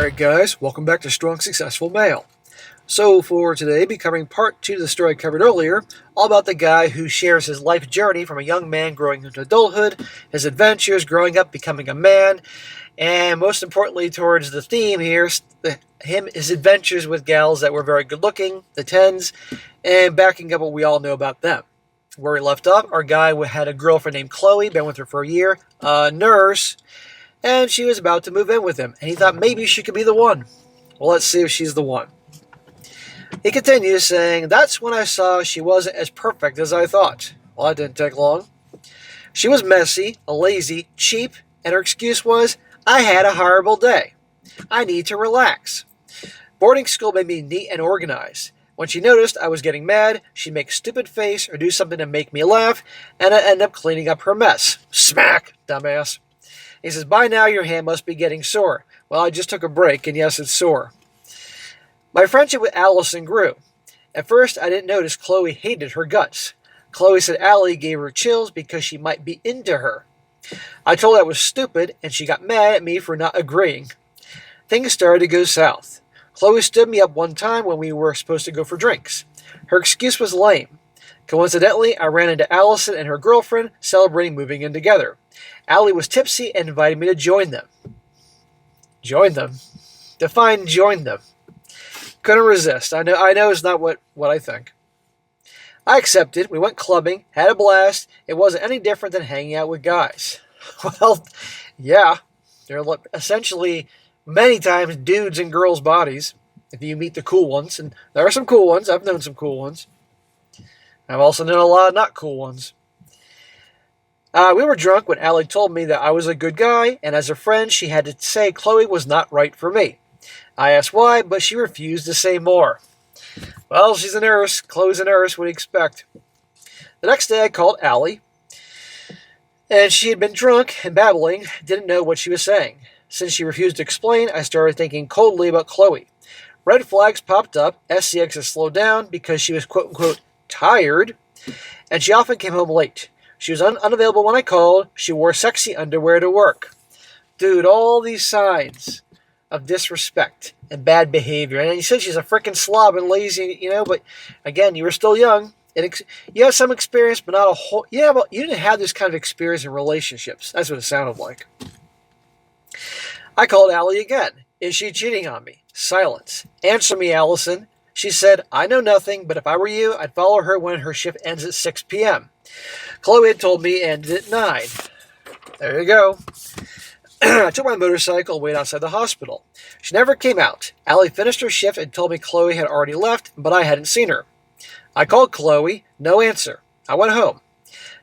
Alright guys, welcome back to Strong Successful Male. So for today, be covering part 2 of the story I covered earlier, all about the guy who shares his life journey from a young man growing into adulthood, his adventures growing up, becoming a man, and most importantly towards the theme here, his adventures with gals that were very good looking, the 10s, and backing up what we all know about them. Where we left off, our guy had a girlfriend named Chloe, been with her for a year, a nurse, and she was about to move in with him, and he thought maybe she could be the one. Well, let's see if she's the one. He continues saying, "That's when I saw she wasn't as perfect as I thought." Well, that didn't take long. She was messy, lazy, cheap, and her excuse was, "I had a horrible day. I need to relax." Boarding school made me neat and organized. When she noticed I was getting mad, she'd make a stupid face or do something to make me laugh, and I'd end up cleaning up her mess. Smack, dumbass. He says, "By now your hand must be getting sore." Well, I just took a break, and yes, it's sore. My friendship with Allison grew. At first, I didn't notice Chloe hated her guts. Chloe said Allie gave her chills because she might be into her. I told her I was stupid, and she got mad at me for not agreeing. Things started to go south. Chloe stood me up one time when we were supposed to go for drinks. Her excuse was lame. Coincidentally, I ran into Allison and her girlfriend celebrating moving in together. Allie was tipsy and invited me to join them. Join them? Define join them. Couldn't resist. I know it's not what I think. I accepted. We went clubbing, had a blast. It wasn't any different than hanging out with guys. Well, yeah. They're essentially many times dudes in girls' bodies, if you meet the cool ones. And there are some cool ones. I've known some cool ones. I've also known a lot of not cool ones. We were drunk when Allie told me that I was a good guy, and as a friend, she had to say Chloe was not right for me. I asked why, but she refused to say more. Well, she's a nurse. Chloe's a nurse. What do you expect? The next day, I called Allie, and she had been drunk and babbling, didn't know what she was saying. Since she refused to explain, I started thinking coldly about Chloe. Red flags popped up. SCX has slowed down because she was quote-unquote tired, and she often came home late. She was unavailable when I called. She wore sexy underwear to work. Dude, all these signs of disrespect and bad behavior. And you said she's a freaking slob and lazy, but again, you were still young. And you had some experience, but not a whole... Yeah, but you didn't have this kind of experience in relationships. That's what it sounded like. I called Allie again. Is she cheating on me? Silence. Answer me, Allison. She said, "I know nothing, but if I were you, I'd follow her when her shift ends at 6 p.m. Chloe had told me it ended at 9. There you go. I took my motorcycle and waited outside the hospital. She never came out. Allie finished her shift and told me Chloe had already left, but I hadn't seen her. I called Chloe. No answer. I went home.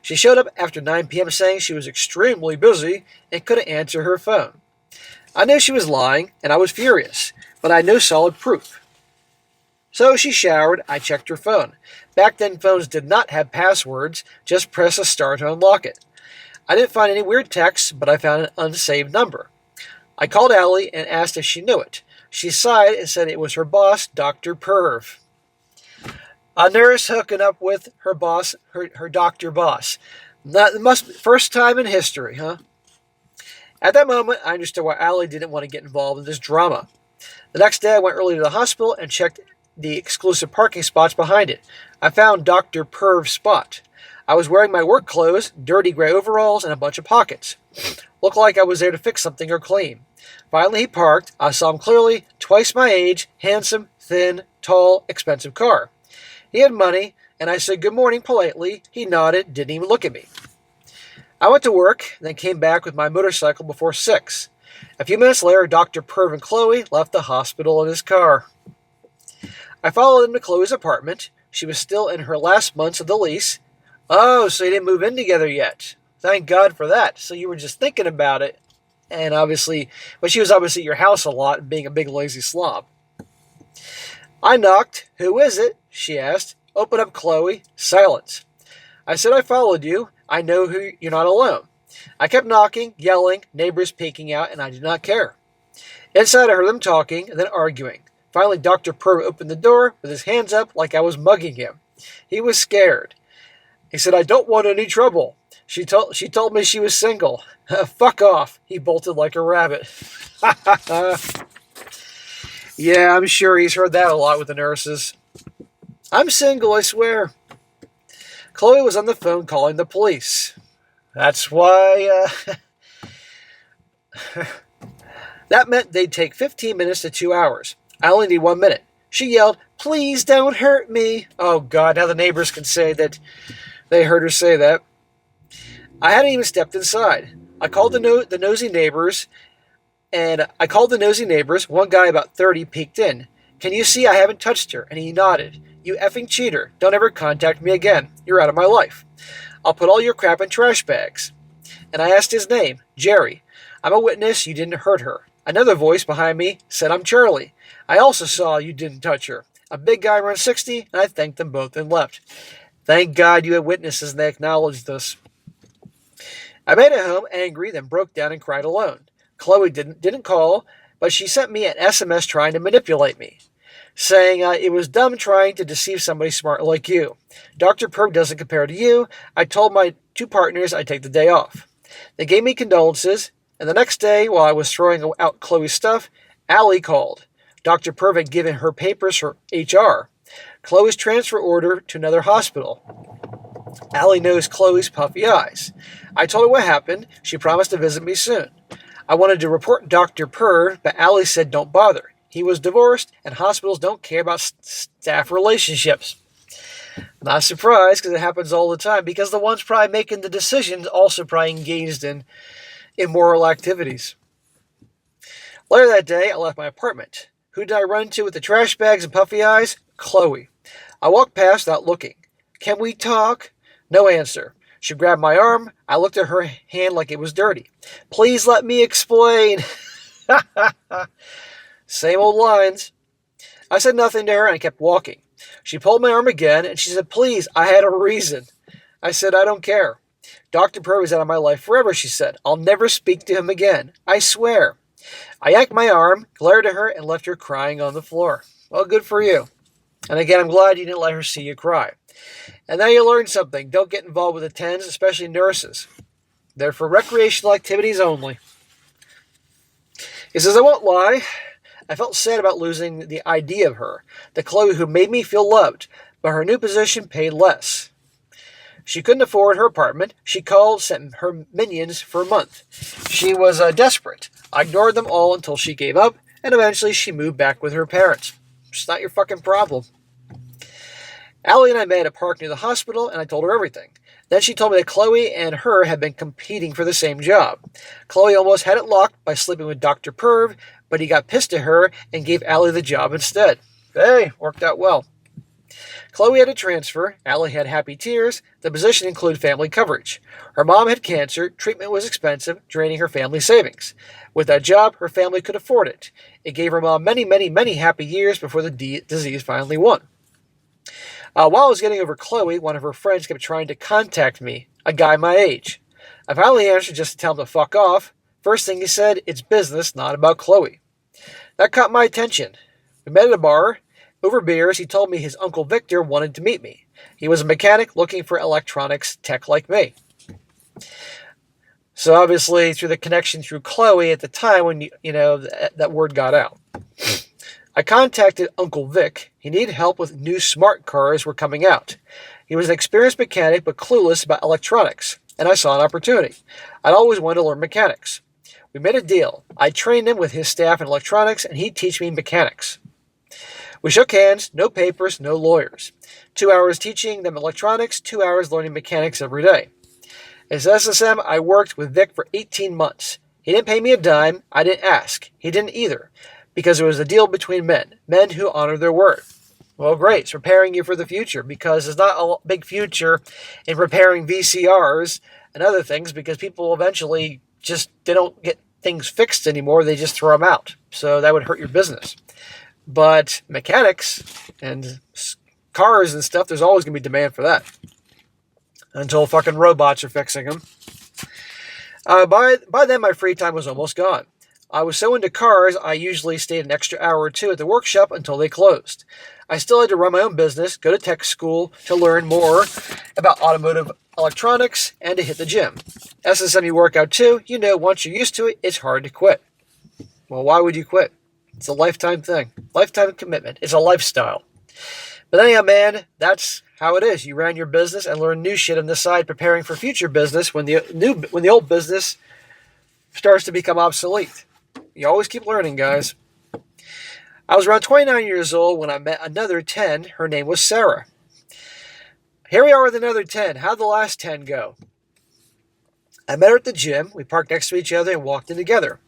She showed up after 9 p.m. saying she was extremely busy and couldn't answer her phone. I knew she was lying, and I was furious, but I had no solid proof. So she showered. I checked her phone. Back then, phones did not have passwords. Just press a star to unlock it. I didn't find any weird texts, but I found an unsaved number. I called Allie and asked if she knew it. She sighed and said it was her boss, Dr. Perv. A nurse hooking up with her boss, her doctor boss. First time in history, huh? At that moment, I understood why Allie didn't want to get involved in this drama. The next day, I went early to the hospital and checked the exclusive parking spots behind it. I found Dr. Perv's spot. I was wearing my work clothes, dirty gray overalls, and a bunch of pockets. Looked like I was there to fix something or clean. Finally, he parked. I saw him clearly, twice my age, handsome, thin, tall, expensive car. He had money, and I said good morning politely. He nodded, didn't even look at me. I went to work, then came back with my motorcycle before 6. A few minutes later, Dr. Perv and Chloe left the hospital in his car. I followed him to Chloe's apartment. She was still in her last months of the lease. Oh, so you didn't move in together yet. Thank God for that. So you were just thinking about it. And but she was obviously at your house a lot, being a big lazy slob. I knocked. "Who is it?" she asked. "Open up, Chloe." Silence. I said, "I followed you. I know you're not alone." I kept knocking, yelling, neighbors peeking out, and I did not care. Inside, I heard them talking and then arguing. Finally, Dr. Perv opened the door with his hands up like I was mugging him. He was scared. He said, "I don't want any trouble." She told me she was single. Fuck off. He bolted like a rabbit. Yeah, I'm sure he's heard that a lot with the nurses. I'm single, I swear. Chloe was on the phone calling the police. That's why, that meant they'd take 15 minutes to 2 hours. I only need 1 minute. She yelled, "Please don't hurt me." Oh, God, now the neighbors can say that they heard her say that. I hadn't even stepped inside. I called the nosy neighbors, and I called the nosy neighbors. One guy about 30 peeked in. "Can you see I haven't touched her?" And he nodded. "You effing cheater. Don't ever contact me again. You're out of my life. I'll put all your crap in trash bags." And I asked his name, Jerry. "I'm a witness you didn't hurt her." Another voice behind me said, "I'm Charlie. I also saw you didn't touch her." A big guy around 60, and I thanked them both and left. Thank God you had witnesses and they acknowledged this. I made it home angry, then broke down and cried alone. Chloe didn't call, but she sent me an SMS trying to manipulate me, saying it was dumb trying to deceive somebody smart like you. Dr. Perv doesn't compare to you. I told my two partners I'd take the day off. They gave me condolences, and the next day, while I was throwing out Chloe's stuff, Allie called. Dr. Perv had given her papers for HR. Chloe's transfer order to another hospital. Allie knows Chloe's puffy eyes. I told her what happened. She promised to visit me soon. I wanted to report Dr. Perv, but Allie said don't bother. He was divorced, and hospitals don't care about staff relationships. Not surprised, because it happens all the time, because the ones probably making the decisions also probably engaged in immoral activities. Later that day, I left my apartment. Who did I run to with the trash bags and puffy eyes? Chloe. I walked past without looking. "Can we talk?" No answer. She grabbed my arm. I looked at her hand like it was dirty. "Please let me explain." Same old lines. I said nothing to her and I kept walking. She pulled my arm again and she said, "Please, I had a reason." I said, "I don't care." "Dr. Perv is out of my life forever," she said. "I'll never speak to him again. I swear." I yanked my arm, glared at her, and left her crying on the floor. Well, good for you. And again, I'm glad you didn't let her see you cry. And now you learned something. Don't get involved with the tens, especially nurses. They're for recreational activities only. He says, "I won't lie. I felt sad about losing the idea of her, the Chloe who made me feel loved, but her new position paid less. She couldn't afford her apartment. She called, sent her minions for a month. She was desperate. I ignored them all until she gave up, and eventually she moved back with her parents. It's not your fucking problem." Allie and I met at a park near the hospital, and I told her everything. Then she told me that Chloe and her had been competing for the same job. Chloe almost had it locked by sleeping with Dr. Perv, but he got pissed at her and gave Allie the job instead. Hey, worked out well. Chloe had a transfer. Allie had happy tears. The position included family coverage. Her mom had cancer. Treatment was expensive, draining her family savings. With that job, her family could afford it. It gave her mom many, many, many happy years before the disease finally won. While I was getting over Chloe, one of her friends kept trying to contact me, a guy my age. I finally answered just to tell him to fuck off. First thing he said, "It's business, not about Chloe." That caught my attention. We met at a bar. Over beers, he told me his Uncle Victor wanted to meet me. He was a mechanic looking for electronics tech like me. So obviously, through the connection through Chloe at the time when, that word got out. I contacted Uncle Vic. He needed help with new smart cars were coming out. He was an experienced mechanic but clueless about electronics, and I saw an opportunity. I'd always wanted to learn mechanics. We made a deal. I trained him with his staff in electronics, and he'd teach me mechanics. We shook hands, no papers, no lawyers. 2 hours teaching them electronics, 2 hours learning mechanics every day. As SSM, I worked with Vic for 18 months. He didn't pay me a dime. I didn't ask. He didn't either, because it was a deal between men who honor their word. Well, great. It's preparing you for the future, because there's not a big future in repairing VCRs and other things, because people eventually they don't get things fixed anymore. They just throw them out. So that would hurt your business. But mechanics and cars and stuff, there's always going to be demand for that. Until fucking robots are fixing them. By then, my free time was almost gone. I was so into cars, I usually stayed an extra hour or two at the workshop until they closed. I still had to run my own business, go to tech school to learn more about automotive electronics, and to hit the gym. SSM, you work out too. Once you're used to it, it's hard to quit. Well, why would you quit? It's a lifetime thing. Lifetime commitment. It's a lifestyle. But anyhow, man, that's how it is. You ran your business and learn new shit on the side, preparing for future business when the old business starts to become obsolete. You always keep learning, guys. I was around 29 years old when I met another 10. Her name was Sarah. Here we are with another 10. How'd the last 10 go? I met her at the gym. We parked next to each other and walked in together.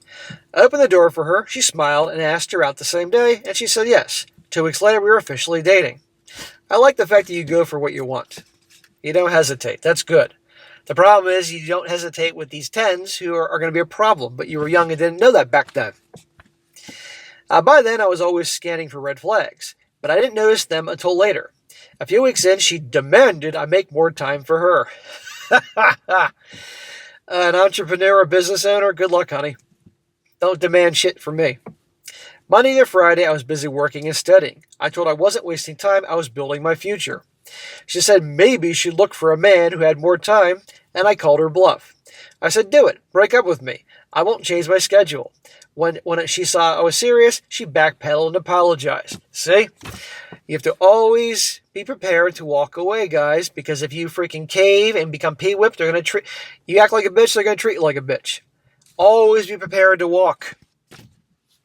I opened the door for her. She smiled and asked her out the same day, and she said yes. 2 weeks later, we were officially dating. I like the fact that you go for what you want. You don't hesitate. That's good. The problem is you don't hesitate with these 10s who are going to be a problem, but you were young and didn't know that back then. By then, I was always scanning for red flags, but I didn't notice them until later. A few weeks in, she demanded I make more time for her. An entrepreneur or business owner, good luck, honey. Don't demand shit from me. Monday to Friday, I was busy working and studying. I told her I wasn't wasting time, I was building my future. She said maybe she'd look for a man who had more time, and I called her bluff. I said, do it. Break up with me. I won't change my schedule. When she saw I was serious, she backpedaled and apologized. See? You have to always be prepared to walk away, guys, because if you freaking cave and become pee-whipped, they're going to treat you act like a bitch, they're going to treat you like a bitch. Always be prepared to walk.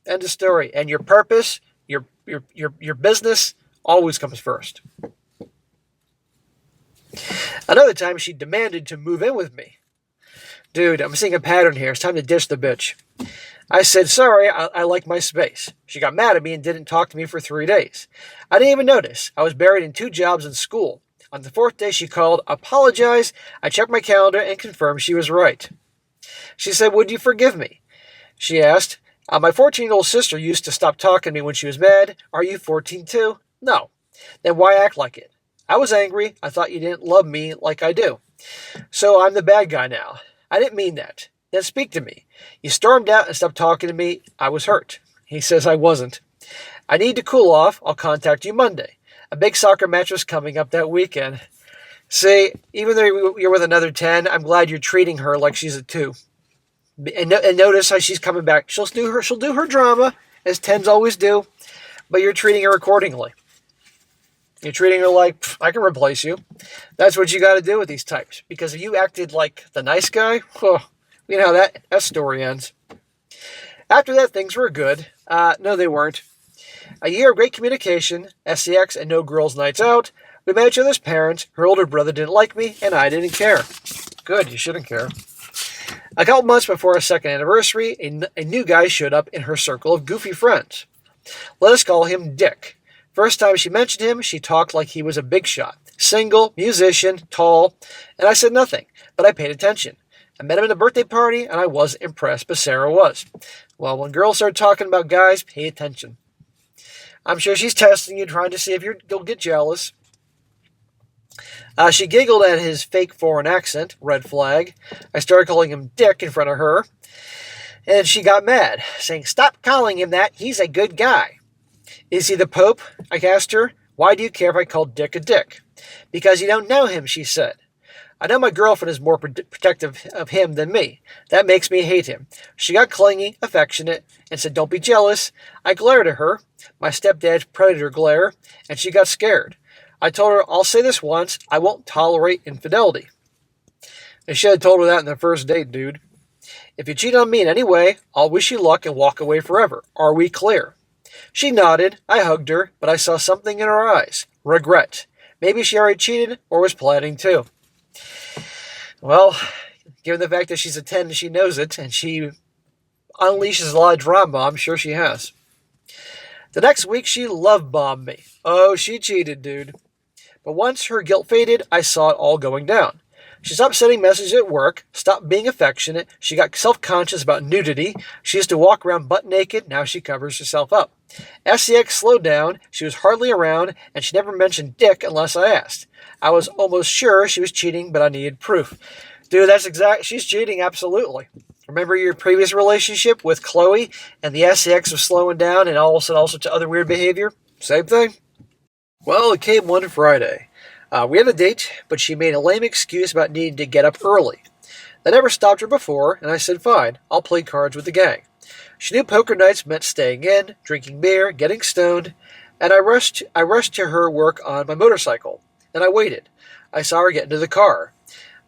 End of story. And your purpose, your business always comes first. Another time, she demanded to move in with me. Dude, I'm seeing a pattern here. It's time to ditch the bitch. I said, sorry, I like my space. She got mad at me and didn't talk to me for 3 days. I didn't even notice. I was buried in 2 jobs in school. On the 4th day, she called, apologized. I checked my calendar and confirmed she was right. She said, would you forgive me? She asked, my 14-year-old sister used to stop talking to me when she was mad. Are you 14 too? No. Then why act like it? I was angry. I thought you didn't love me like I do. So I'm the bad guy now. I didn't mean that. Then speak to me. You stormed out and stopped talking to me. I was hurt. He says I wasn't. I need to cool off. I'll contact you Monday. A big soccer match was coming up that weekend. See, even though you're with another 10, I'm glad you're treating her like she's a 2. And notice how she's coming back. She'll do her drama, as 10s always do, but you're treating her accordingly. You're treating her like, I can replace you. That's what you got to do with these types. Because if you acted like the nice guy, you know how that story ends. After that, things were good. No, they weren't. A year of great communication, SCX, and no girls' nights out. We met each other's parents. Her older brother didn't like me, and I didn't care. Good, you shouldn't care. A couple months before our second anniversary, a new guy showed up in her circle of goofy friends. Let us call him Dick. First time she mentioned him, she talked like he was a big shot. Single, musician, tall, and I said nothing, but I paid attention. I met him at a birthday party, and I wasn't impressed, but Sarah was. Well, when girls start talking about guys, pay attention. I'm sure she's testing you, trying to see if you'll get jealous. She giggled at his fake foreign accent, red flag. I started calling him Dick in front of her, and she got mad, saying, stop calling him that, he's a good guy. Is he the Pope? I asked her. Why do you care if I call Dick a dick? Because you don't know him, she said. I know my girlfriend is more protective of him than me. That makes me hate him. She got clingy, affectionate, and said, don't be jealous. I glared at her, my stepdad's predator glare, and she got scared. I told her, I'll say this once, I won't tolerate infidelity. I should have told her that in the first date, dude. If you cheat on me in any way, I'll wish you luck and walk away forever. Are we clear? She nodded. I hugged her, but I saw something in her eyes. Regret. Maybe she already cheated or was planning to. Well, given the fact that she's a 10 and she knows it, and she unleashes a lot of drama, I'm sure she has. The next week, she love-bombed me. Oh, she cheated, dude. But once her guilt faded, I saw it all going down. She stopped sending messages at work, stopped being affectionate, she got self-conscious about nudity, she used to walk around butt naked, now she covers herself up. SCX slowed down, she was hardly around, and she never mentioned Dick unless I asked. I was almost sure she was cheating, but I needed proof. Dude, she's cheating, absolutely. Remember your previous relationship with Chloe, and the SCX was slowing down, and all of a sudden also to other weird behavior? Same thing. Well, it came one Friday. We had a date, but she made a lame excuse about needing to get up early. That never stopped her before, and I said, fine, I'll play cards with the gang. She knew poker nights meant staying in, drinking beer, getting stoned, and I rushed to her work on my motorcycle. Then I waited. I saw her get into the car.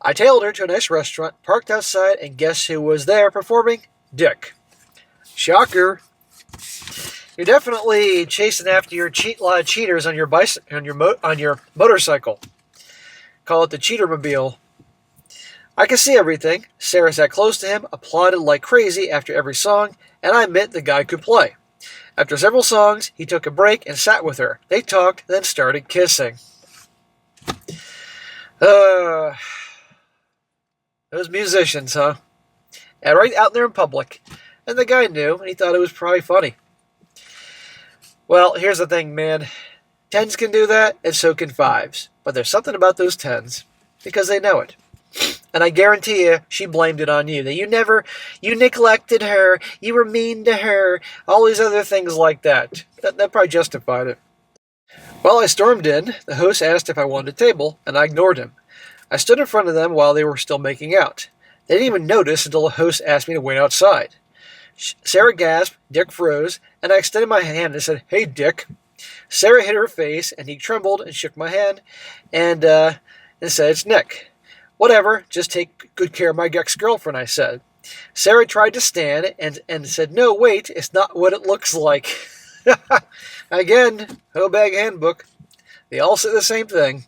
I tailed her to a nice restaurant, parked outside, and guess who was there performing? Dick. Shocker. You're definitely chasing after your lot of cheaters on your motorcycle. Call it the Cheatermobile. I could see everything. Sarah sat close to him, applauded like crazy after every song, and I admit the guy could play. After several songs, he took a break and sat with her. They talked, then started kissing. Those musicians, huh? And right out there in public. And the guy knew, and he thought it was probably funny. Well, here's the thing, man. 10s can do that, and so can 5s. But there's something about those 10s, because they know it. And I guarantee you, she blamed it on you. That you neglected her, you were mean to her, all these other things like that. That probably justified it. Well, I stormed in. The host asked if I wanted a table, and I ignored him. I stood in front of them while they were still making out. They didn't even notice until the host asked me to wait outside. Sarah gasped, Dick froze, and I extended my hand and said, "Hey, Dick." Sarah hit her face, and he trembled and shook my hand and said, "It's Nick." "Whatever, just take good care of my ex-girlfriend," I said. Sarah tried to stand and said, "No, wait, it's not what it looks like." Again, Hobag Handbook. They all say the same thing.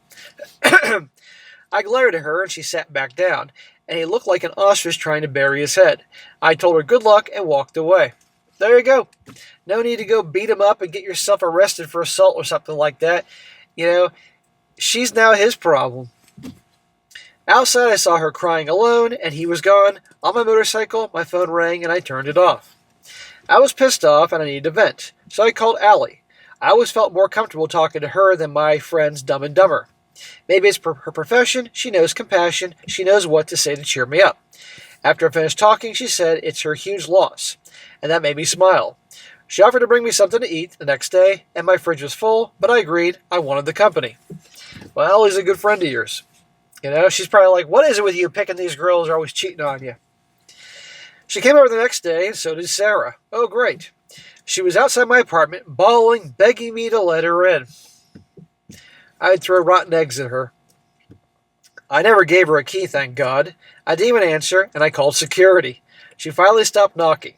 I glared at her, and she sat back down, and he looked like an ostrich trying to bury his head. I told her good luck and walked away. There you go. No need to go beat him up and get yourself arrested for assault or something like that. You know, she's now his problem. Outside, I saw her crying alone, and he was gone. On my motorcycle, my phone rang, and I turned it off. I was pissed off, and I needed to vent, so I called Allie. I always felt more comfortable talking to her than my friends Dumb and Dumber. Maybe it's her profession, she knows compassion, she knows what to say to cheer me up. After I finished talking, she said it's her huge loss, and that made me smile. She offered to bring me something to eat the next day, and my fridge was full, but I agreed. I wanted the company. Well, Allie's a good friend of yours. You know, she's probably like, "What is it with you picking these girls who are always cheating on you?" She came over the next day, and so did Sarah. Oh, great. She was outside my apartment, bawling, begging me to let her in. I'd throw rotten eggs at her. I never gave her a key, thank God. I didn't even answer, and I called security. She finally stopped knocking.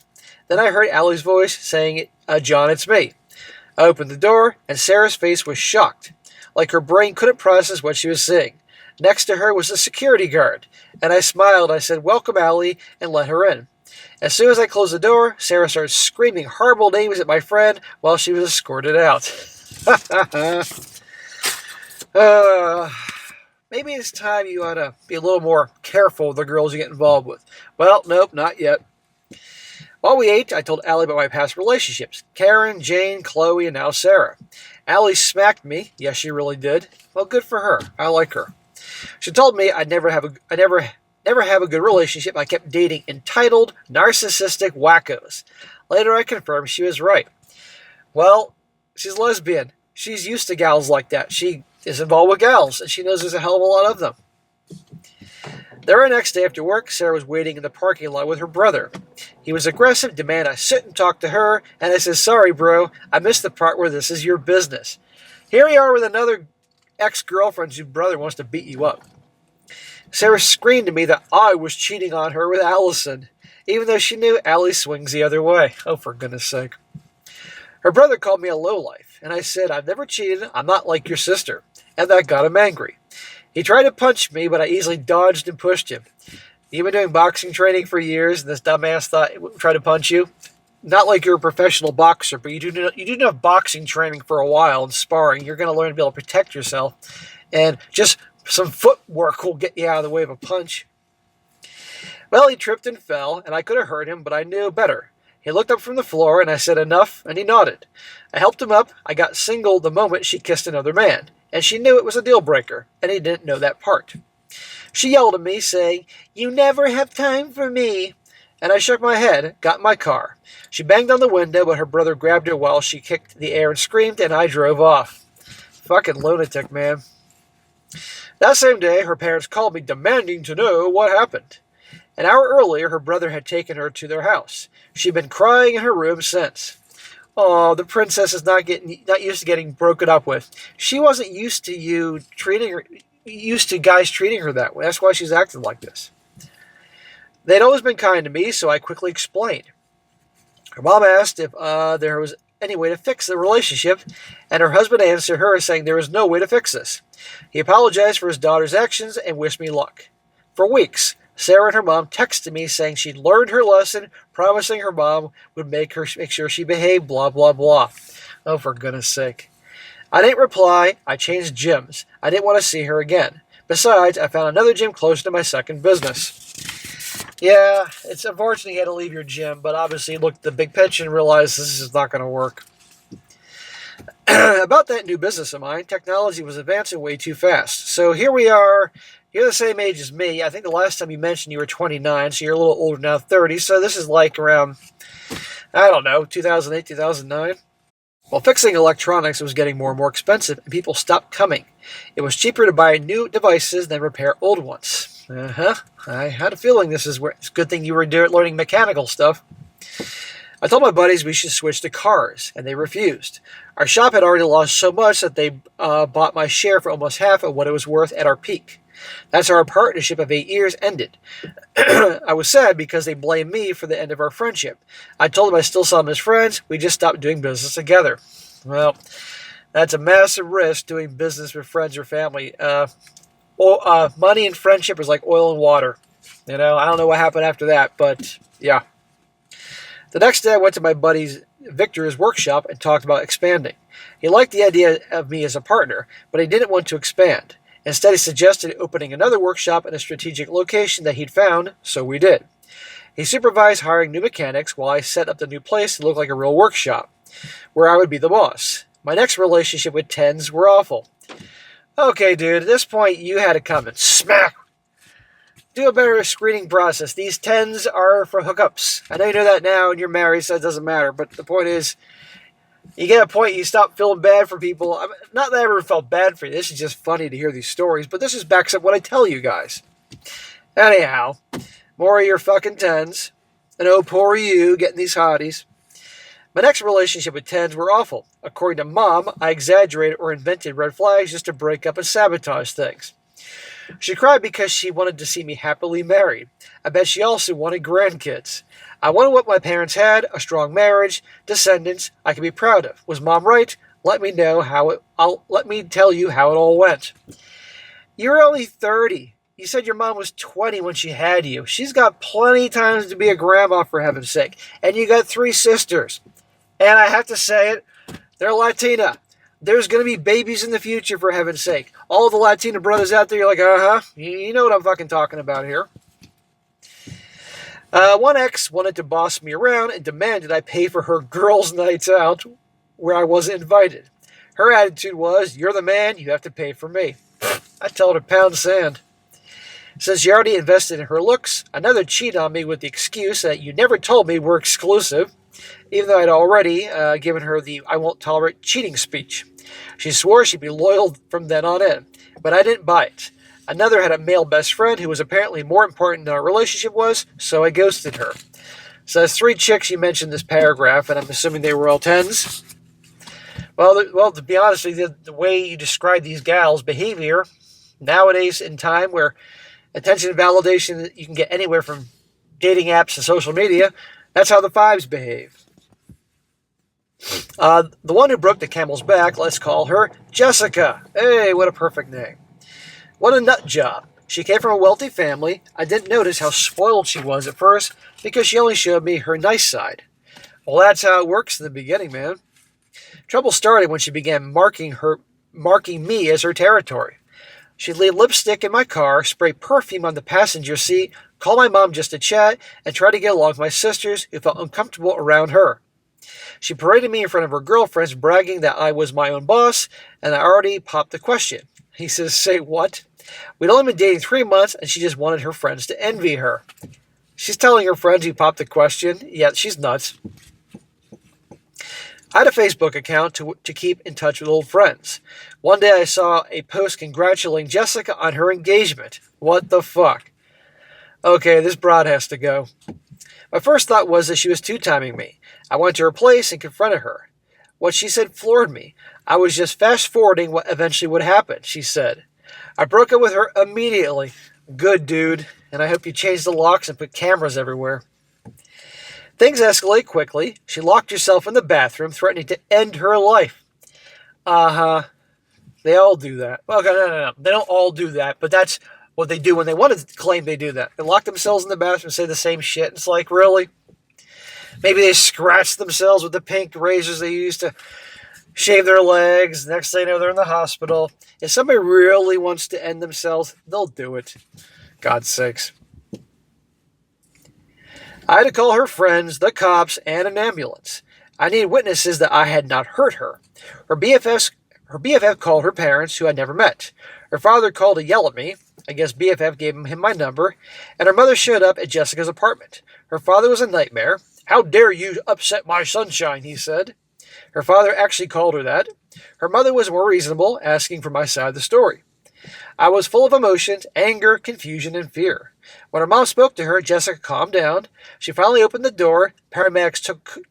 Then I heard Allie's voice saying, "John, it's me." I opened the door, and Sarah's face was shocked, like her brain couldn't process what she was seeing. Next to her was a security guard, and I smiled. I said, "Welcome, Allie," and let her in. As soon as I closed the door, Sarah started screaming horrible names at my friend while she was escorted out. Maybe it's time you ought to be a little more careful with the girls you get involved with. Well, nope, not yet. While we ate, I told Allie about my past relationships. Karen, Jane, Chloe, and now Sarah. Allie smacked me. Yes, she really did. Well, good for her. I like her. She told me I'd never have a good relationship. I kept dating entitled, narcissistic wackos. Later, I confirmed she was right. Well, she's lesbian. She's used to gals like that. She is involved with gals, and she knows there's a hell of a lot of them. The very next day after work, Sarah was waiting in the parking lot with her brother. He was aggressive, demanded I sit and talk to her, and I said, "Sorry, bro, I missed the part where this is your business." Here you are with another ex-girlfriend whose brother wants to beat you up. Sarah screamed to me that I was cheating on her with Allison, even though she knew Allie swings the other way. Oh, for goodness sake. Her brother called me a lowlife, and I said, "I've never cheated, I'm not like your sister," and that got him angry. He tried to punch me, but I easily dodged and pushed him. You've been doing boxing training for years, and this dumbass thought he would try to punch you? Not like you're a professional boxer, but you do enough boxing training for a while and sparring. You're going to learn to be able to protect yourself, and just some footwork will get you out of the way of a punch. Well, he tripped and fell, and I could have hurt him, but I knew better. He looked up from the floor, and I said enough, and he nodded. I helped him up. I got single the moment she kissed another man, and she knew it was a deal breaker, and he didn't know that part. She yelled at me, saying, "You never have time for me." And I shook my head, got in my car. She banged on the window, but her brother grabbed her while she kicked the air and screamed, and I drove off. Fucking lunatic, man. That same day, her parents called me demanding to know what happened. An hour earlier, her brother had taken her to their house. She'd been crying in her room since. Oh, the princess is not used to getting broken up with. She wasn't used to used to guys treating her that way. That's why she's acting like this. They'd always been kind to me, so I quickly explained. Her mom asked if there was any way to fix the relationship, and her husband answered her saying there was no way to fix this. He apologized for his daughter's actions and wished me luck. For weeks, Sarah and her mom texted me saying she'd learned her lesson, promising her mom would make sure she behaved, blah, blah, blah. Oh, for goodness sake. I didn't reply. I changed gyms. I didn't want to see her again. Besides, I found another gym close to my second business. Yeah, it's unfortunate you had to leave your gym, but obviously you looked at the big picture and realized this is not going to work. About that new business of mine, technology was advancing way too fast. So here we are. You're the same age as me. I think the last time you mentioned you were 29, so you're a little older now, 30. So this is like around, 2008, 2009. Well, fixing electronics was getting more and more expensive, and people stopped coming. It was cheaper to buy new devices than repair old ones. I had a feeling it's a good thing you were learning mechanical stuff. I told my buddies we should switch to cars, and they refused. Our shop had already lost so much that they bought my share for almost half of what it was worth at our peak. That's how our partnership of 8 years ended. I was sad because they blamed me for the end of our friendship. I told them I still saw them as friends. We just stopped doing business together. Well, that's a massive risk, doing business with friends or family. Money and friendship is like oil and water. I don't know what happened after that, but yeah. The next day I went to my buddy Victor's workshop and talked about expanding. He liked the idea of me as a partner, but he didn't want to expand. Instead, he suggested opening another workshop in a strategic location that he'd found, so we did. He supervised hiring new mechanics while I set up the new place to look like a real workshop, where I would be the boss. My next relationship with tens were awful. Okay, dude, at this point, you had to come and smack. Do a better screening process. These tens are for hookups. I know you know that now, and you're married, so it doesn't matter. But the point is, you get a point, you stop feeling bad for people. Not that I ever felt bad for you. This is just funny to hear these stories, but this just backs up what I tell you guys. Anyhow, more of your fucking tens. And oh, poor you getting these hotties. My next relationship with tens were awful. According to Mom, I exaggerated or invented red flags just to break up and sabotage things. She cried because she wanted to see me happily married. I bet she also wanted grandkids. I wanted what my parents had, a strong marriage, descendants I could be proud of. Was Mom right? Let me tell you how it all went. You're only 30. You said your mom was 20 when she had you. She's got plenty of time to be a grandma, for heaven's sake. And you got 3 sisters. And I have to say it, they're Latina. There's going to be babies in the future, for heaven's sake. All the Latina brothers out there, you're like, you know what I'm fucking talking about here. One ex wanted to boss me around and demanded I pay for her girls' nights out where I wasn't invited. Her attitude was, you're the man, you have to pay for me. I told her pound sand. Since she already invested in her looks, another cheated on me with the excuse that you never told me we're exclusive, even though I'd already given her the I won't tolerate cheating speech. She swore she'd be loyal from then on in, but I didn't buy it. Another had a male best friend who was apparently more important than our relationship was, so I ghosted her. So there's 3 chicks you mentioned in this paragraph, and I'm assuming they were all tens. Well, to be honest with you, the way you describe these gals' behavior nowadays in time where attention and validation you can get anywhere from dating apps to social media, that's how the 5s behave. The one who broke the camel's back, let's call her Jessica. Hey, what a perfect name. What a nut job. She came from a wealthy family. I didn't notice how spoiled she was at first because she only showed me her nice side. Well, that's how it works in the beginning, man. Trouble started when she began marking me as her territory. She'd leave lipstick in my car, spray perfume on the passenger seat, call my mom just to chat, and try to get along with my sisters who felt uncomfortable around her. She paraded me in front of her girlfriends, bragging that I was my own boss, and I already popped the question. He says, say what? We'd only been dating 3 months, and she just wanted her friends to envy her. She's telling her friends who popped the question. Yeah, she's nuts. I had a Facebook account to keep in touch with old friends. One day I saw a post congratulating Jessica on her engagement. What the fuck? Okay, this broad has to go. My first thought was that she was two-timing me. I went to her place and confronted her. What she said floored me. I was just fast-forwarding what eventually would happen, she said. I broke up with her immediately. Good, dude. And I hope you changed the locks and put cameras everywhere. Things escalate quickly. She locked herself in the bathroom, threatening to end her life. Uh-huh. They all do that. Well, no. They don't all do that, but that's what they do when they want to claim they do that. They lock themselves in the bathroom and say the same shit. It's like, really? Maybe they scratch themselves with the pink razors they use to shave their legs. Next thing you know, they're in the hospital. If somebody really wants to end themselves, they'll do it. God's sakes. I had to call her friends, the cops, and an ambulance. I needed witnesses that I had not hurt her. Her BFF called her parents, who I'd never met. Her father called to yell at me. I guess BFF gave him my number. And her mother showed up at Jessica's apartment. Her father was a nightmare. How dare you upset my sunshine, he said. Her father actually called her that. Her mother was more reasonable, asking for my side of the story. I was full of emotions, anger, confusion, and fear. When her mom spoke to her, Jessica calmed down. She finally opened the door. Paramedics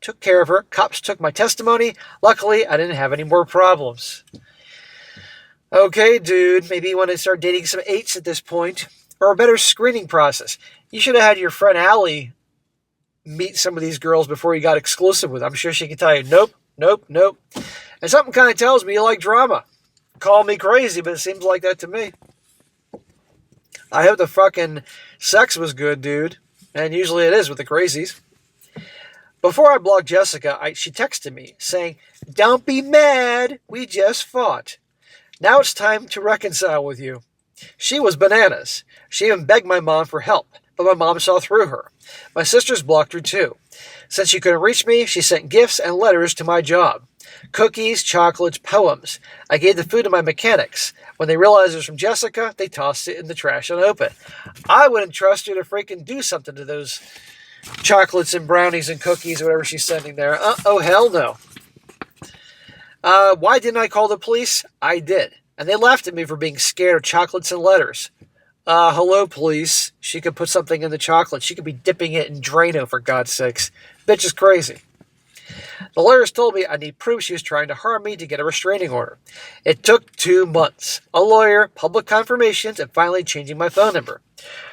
took care of her. Cops took my testimony. Luckily, I didn't have any more problems. Okay, dude, maybe you want to start dating some 8s at this point. Or a better screening process. You should have had your friend Allie meet some of these girls before you got exclusive with them. I'm sure she could tell you, nope. And something kind of tells me you like drama. Call me crazy, but it seems like that to me. I hope the fucking sex was good, dude. And usually it is with the crazies. Before I blocked Jessica, she texted me saying, "Don't be mad. We just fought. Now it's time to reconcile with you." She was bananas. She even begged my mom for help, but my mom saw through her. My sisters blocked her too. Since she couldn't reach me, she sent gifts and letters to my job. Cookies, chocolates, poems. I gave the food to my mechanics. When they realized it was from Jessica, they tossed it in the trash unopened. I wouldn't trust her to freaking do something to those chocolates and brownies and cookies or whatever she's sending there. Oh, hell no. Why didn't I call the police? I did. And they laughed at me for being scared of chocolates and letters. Hello, police. She could put something in the chocolate. She could be dipping it in Drano, for God's sakes. Bitch is crazy. The lawyers told me I need proof she was trying to harm me to get a restraining order. It took 2 months. A lawyer, public confirmations, and finally changing my phone number.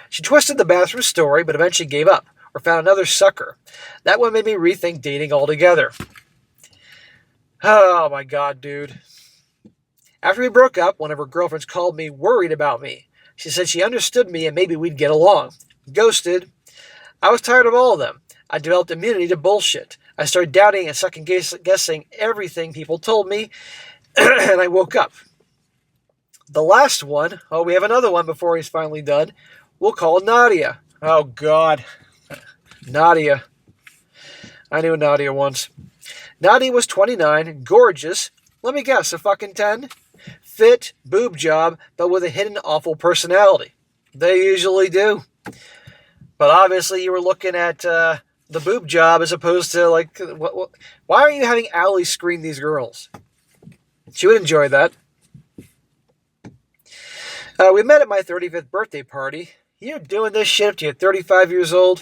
She twisted the bathroom story, but eventually gave up, or found another sucker. That one made me rethink dating altogether. Oh my God, dude. After we broke up, one of her girlfriends called me worried about me. She said she understood me and maybe we'd get along. Ghosted. I was tired of all of them. I developed immunity to bullshit. I started doubting and second-guessing everything people told me, and I woke up. The last one, we have another one before he's finally done. We'll call Nadia. Oh, God. Nadia. I knew Nadia once. Nadia was 29, gorgeous. Let me guess, a fucking 10? Fit, boob job, but with a hidden awful personality. They usually do. But obviously you were looking at the boob job as opposed to, like, why aren't you having Allie screen these girls? She would enjoy that. We met at my 35th birthday party. You're doing this shit up to you're 35 years old.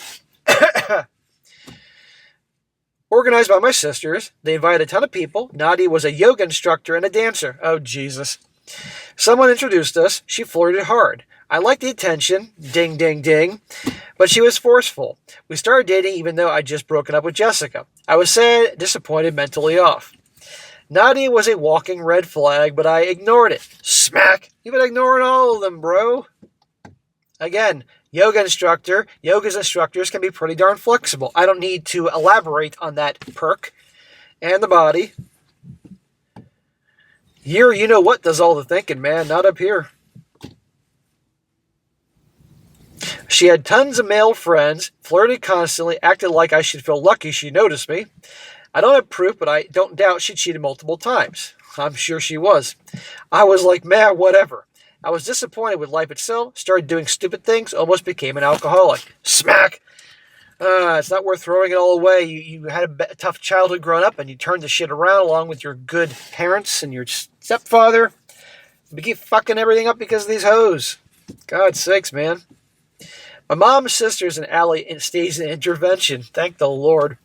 Organized by my sisters. They invited a ton of people. Nadia was a yoga instructor and a dancer. Oh, Jesus. Someone introduced us. She flirted hard. I liked the attention. Ding, ding, ding. But she was forceful. We started dating even though I'd just broken up with Jessica. I was sad, disappointed, mentally off. Nadia was a walking red flag, but I ignored it. Smack! You've been ignoring all of them, bro. Again, yoga instructors can be pretty darn flexible. I don't need to elaborate on that perk. And the body. You know what does all the thinking, man. Not up here. She had tons of male friends, flirted constantly, acted like I should feel lucky she noticed me. I don't have proof, but I don't doubt she cheated multiple times. I'm sure she was. I was like, man, whatever. I was disappointed with life itself, started doing stupid things, almost became an alcoholic. Smack! It's not worth throwing it all away. You had a tough childhood growing up, and you turned the shit around along with your good parents and your stepfather. You keep fucking everything up because of these hoes. God's sakes, man. My mom's sister's in Allie and stays in intervention. Thank the Lord.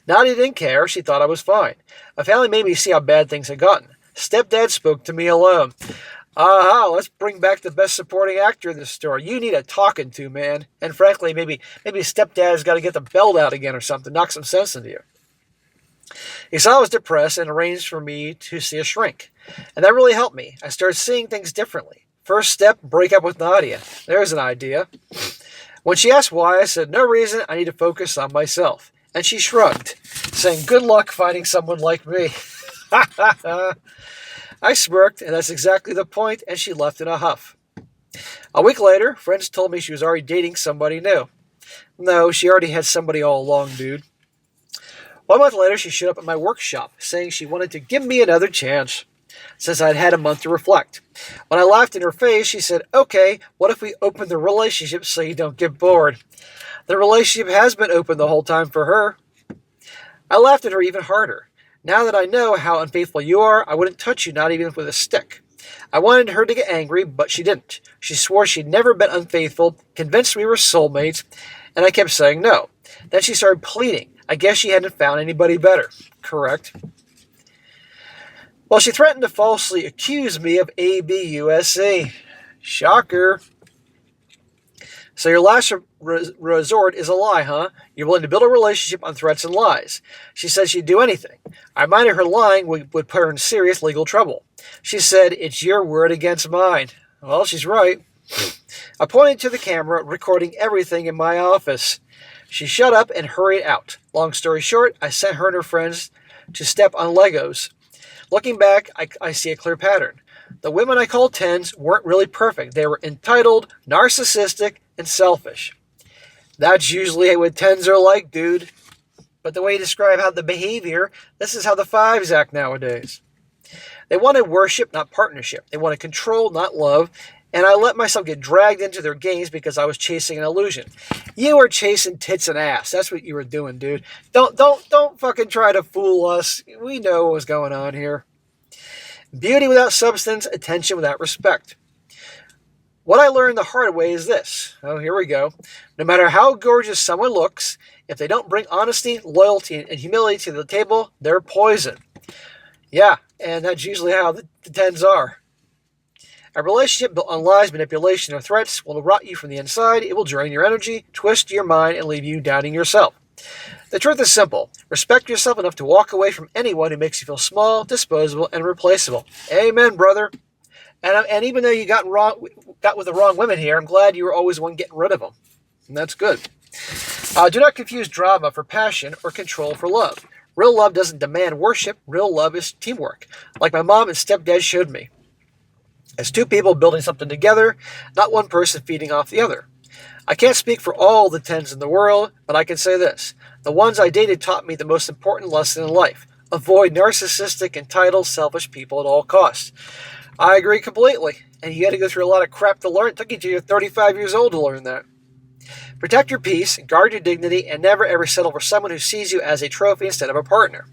Nadia didn't care. She thought I was fine. My family made me see how bad things had gotten. Stepdad spoke to me alone. Aha, let's bring back the best supporting actor in this story. You need a talking to, man. And frankly, maybe stepdad's got to get the belt out again or something, knock some sense into you. He saw I was depressed and arranged for me to see a shrink. And that really helped me. I started seeing things differently. First step, break up with Nadia. There's an idea. When she asked why, I said, no reason, I need to focus on myself. And she shrugged, saying, good luck finding someone like me. I smirked, and that's exactly the point, and she left in a huff. A week later, friends told me she was already dating somebody new. No, she already had somebody all along, dude. 1 month later, she showed up at my workshop, saying she wanted to give me another chance, since I'd had a month to reflect. When I laughed in her face, she said, okay, what if we open the relationship so you don't get bored? The relationship has been open the whole time for her. I laughed at her even harder. Now that I know how unfaithful you are, I wouldn't touch you, not even with a stick. I wanted her to get angry, but she didn't. She swore she'd never been unfaithful, convinced we were soulmates, and I kept saying no. Then she started pleading. I guess she hadn't found anybody better. Correct. Well, she threatened to falsely accuse me of ABUSC. Shocker. So your last resort is a lie, huh? You're willing to build a relationship on threats and lies. She said she'd do anything. I reminded her lying would put her in serious legal trouble. She said, it's your word against mine. Well, she's right. I pointed to the camera, recording everything in my office. She shut up and hurried out. Long story short, I sent her and her friends to step on Legos. Looking back, I see a clear pattern. The women I called tens weren't really perfect. They were entitled, narcissistic, and selfish. That's usually what tens are like, dude. But the way you describe how the behavior, this is how the fives act nowadays. They wanted worship, not partnership. They wanted control, not love. And I let myself get dragged into their games because I was chasing an illusion. You were chasing tits and ass. That's what you were doing, dude. Don't fucking try to fool us. We know what was going on here. Beauty without substance, attention without respect. What I learned the hard way is this. Oh, here we go. No matter how gorgeous someone looks, if they don't bring honesty, loyalty, and humility to the table, they're poison. Yeah, and that's usually how the tens are. A relationship built on lies, manipulation, or threats will rot you from the inside. It will drain your energy, twist your mind, and leave you doubting yourself. The truth is simple. Respect yourself enough to walk away from anyone who makes you feel small, disposable, and replaceable. Amen, brother. And even though you got with the wrong women here, I'm glad you were always one getting rid of them. And that's good. Do not confuse drama for passion or control for love. Real love doesn't demand worship. Real love is teamwork, like my mom and stepdad showed me. As two people building something together, not one person feeding off the other. I can't speak for all the tens in the world, but I can say this. The ones I dated taught me the most important lesson in life. Avoid narcissistic, entitled, selfish people at all costs. I agree completely, and you had to go through a lot of crap to learn. It took you till you're 35 years old to learn that. Protect your peace, guard your dignity, and never ever settle for someone who sees you as a trophy instead of a partner.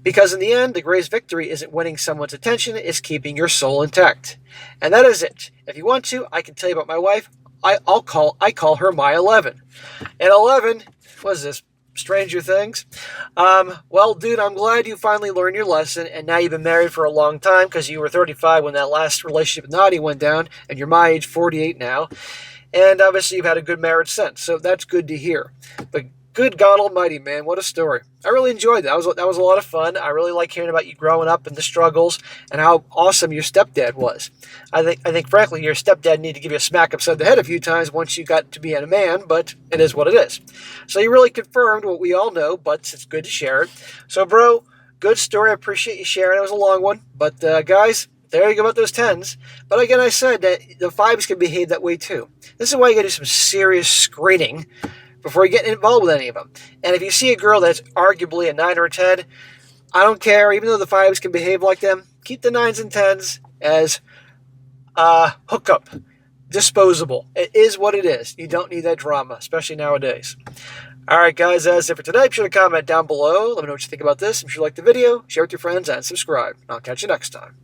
Because in the end, the greatest victory isn't winning someone's attention, it's keeping your soul intact. And that is it. If you want to, I can tell you about my wife. I call her my 11. And 11, what is this, Stranger Things? Well, dude, I'm glad you finally learned your lesson, and now you've been married for a long time because you were 35 when that last relationship with Nadia went down, and you're my age, 48 now. And obviously you've had a good marriage since, so that's good to hear. But good God Almighty, man, what a story. I really enjoyed that. That was a lot of fun. I really like hearing about you growing up and the struggles and how awesome your stepdad was. I think frankly, your stepdad needed to give you a smack upside the head a few times once you got to be a man, but it is what it is. So you really confirmed what we all know, but it's good to share it. So, bro, good story. I appreciate you sharing. It was a long one. But, guys, there you go about those tens. But again, I said that the fives can behave that way too. This is why you got to do some serious screening before you get involved with any of them. And if you see a girl that's arguably a 9 or a 10, I don't care. Even though the fives can behave like them, keep the 9s and 10s as hookup, disposable. It is what it is. You don't need that drama, especially nowadays. All right, guys, that's it for today. Be sure to comment down below. Let me know what you think about this. If you like the video, share it with your friends, and subscribe. I'll catch you next time.